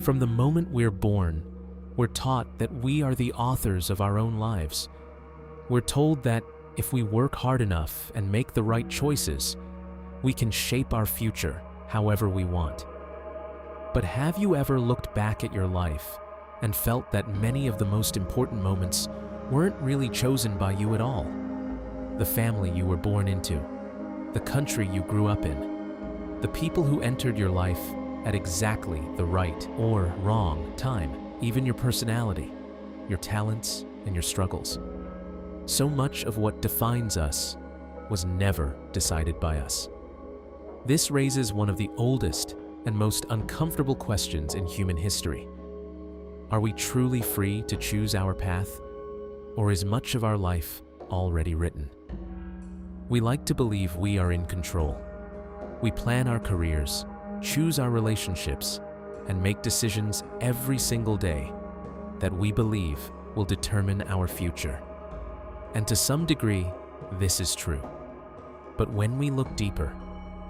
From the moment we're born, we're taught that we are the authors of our own lives. We're told that if we work hard enough and make the right choices, we can shape our future however we want. But have you ever looked back at your life and felt that many of the most important moments weren't really chosen by you at all? The family you were born into, the country you grew up in, the people who entered your life at exactly the right or wrong time, even your personality, your talents, and your struggles. So much of what defines us was never decided by us. This raises one of the oldest and most uncomfortable questions in human history. Are we truly free to choose our path, or is much of our life already written? We like to believe we are in control. We plan our careers, choose our relationships, and make decisions every single day that we believe will determine our future. And to some degree, this is true. But when we look deeper,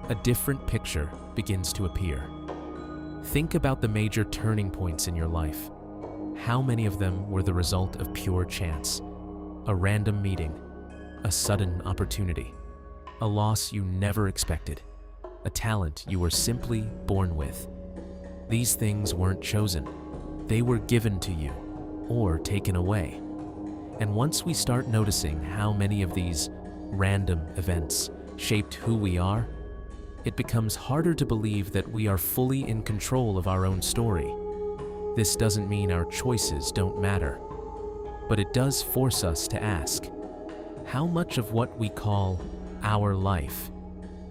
a different picture begins to appear. Think about the major turning points in your life. How many of them were the result of pure chance? A random meeting, a sudden opportunity, a loss you never expected, a talent you were simply born with. These things weren't chosen. They were given to you or taken away. And once we start noticing how many of these random events shaped who we are, it becomes harder to believe that we are fully in control of our own story. This doesn't mean our choices don't matter, but it does force us to ask, how much of what we call our life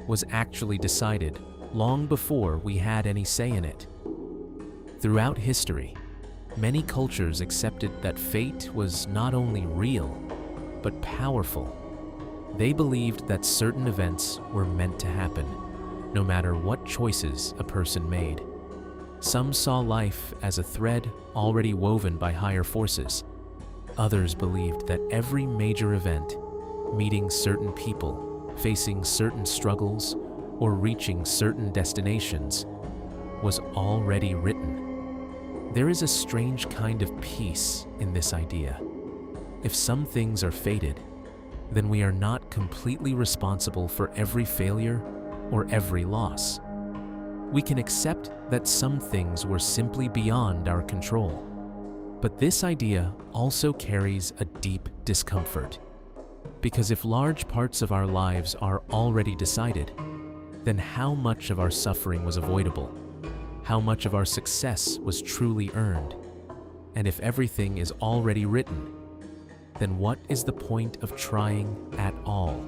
was actually decided long before we had any say in it? Throughout history, many cultures accepted that fate was not only real, but powerful. They believed that certain events were meant to happen, no matter what choices a person made. Some saw life as a thread already woven by higher forces. Others believed that every major event, meeting certain people, facing certain struggles, or reaching certain destinations, was already written. There is a strange kind of peace in this idea. If some things are fated, then we are not completely responsible for every failure or every loss. We can accept that some things were simply beyond our control. But this idea also carries a deep discomfort. Because if large parts of our lives are already decided, then how much of our suffering was avoidable? How much of our success was truly earned? And if everything is already written, then what is the point of trying at all?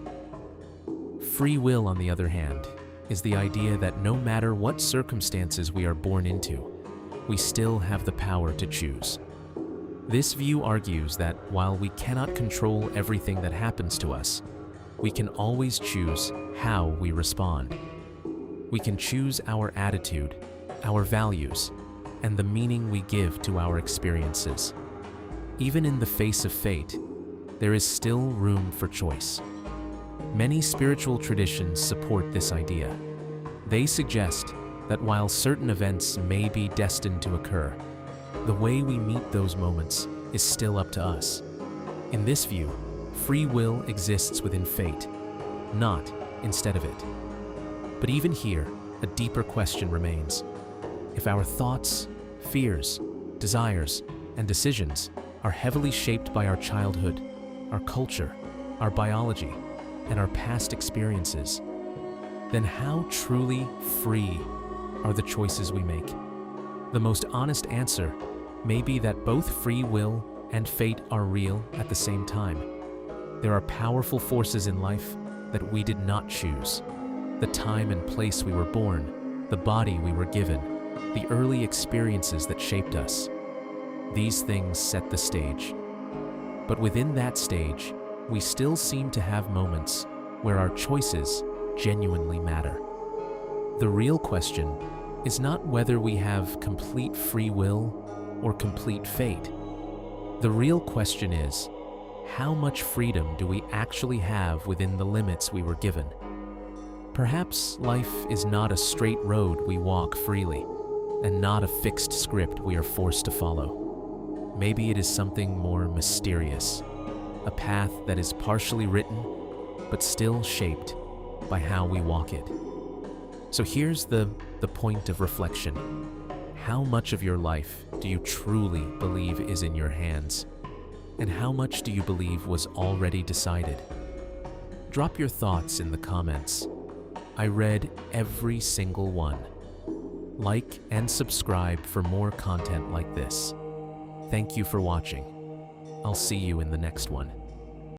Free will, on the other hand, is the idea that no matter what circumstances we are born into, we still have the power to choose. This view argues that while we cannot control everything that happens to us, we can always choose how we respond. We can choose our attitude, our values, and the meaning we give to our experiences. Even in the face of fate, there is still room for choice. Many spiritual traditions support this idea. They suggest that while certain events may be destined to occur, the way we meet those moments is still up to us. In this view, free will exists within fate, not instead of it. But even here, a deeper question remains. If our thoughts, fears, desires, and decisions are heavily shaped by our childhood, our culture, our biology, and our past experiences, then how truly free are the choices we make? The most honest answer may be that both free will and fate are real at the same time. There are powerful forces in life that we did not choose. The time and place we were born, the body we were given, the early experiences that shaped us. These things set the stage. But within that stage, we still seem to have moments where our choices genuinely matter. The real question is not whether we have complete free will or complete fate. The real question is, how much freedom do we actually have within the limits we were given? Perhaps life is not a straight road we walk freely, and not a fixed script we are forced to follow. Maybe it is something more mysterious, a path that is partially written, but still shaped by how we walk it. So here's the point of reflection. How much of your life do you truly believe is in your hands? And how much do you believe was already decided? Drop your thoughts in the comments. I read every single one. Like and subscribe for more content like this. Thank you for watching. I'll see you in the next one.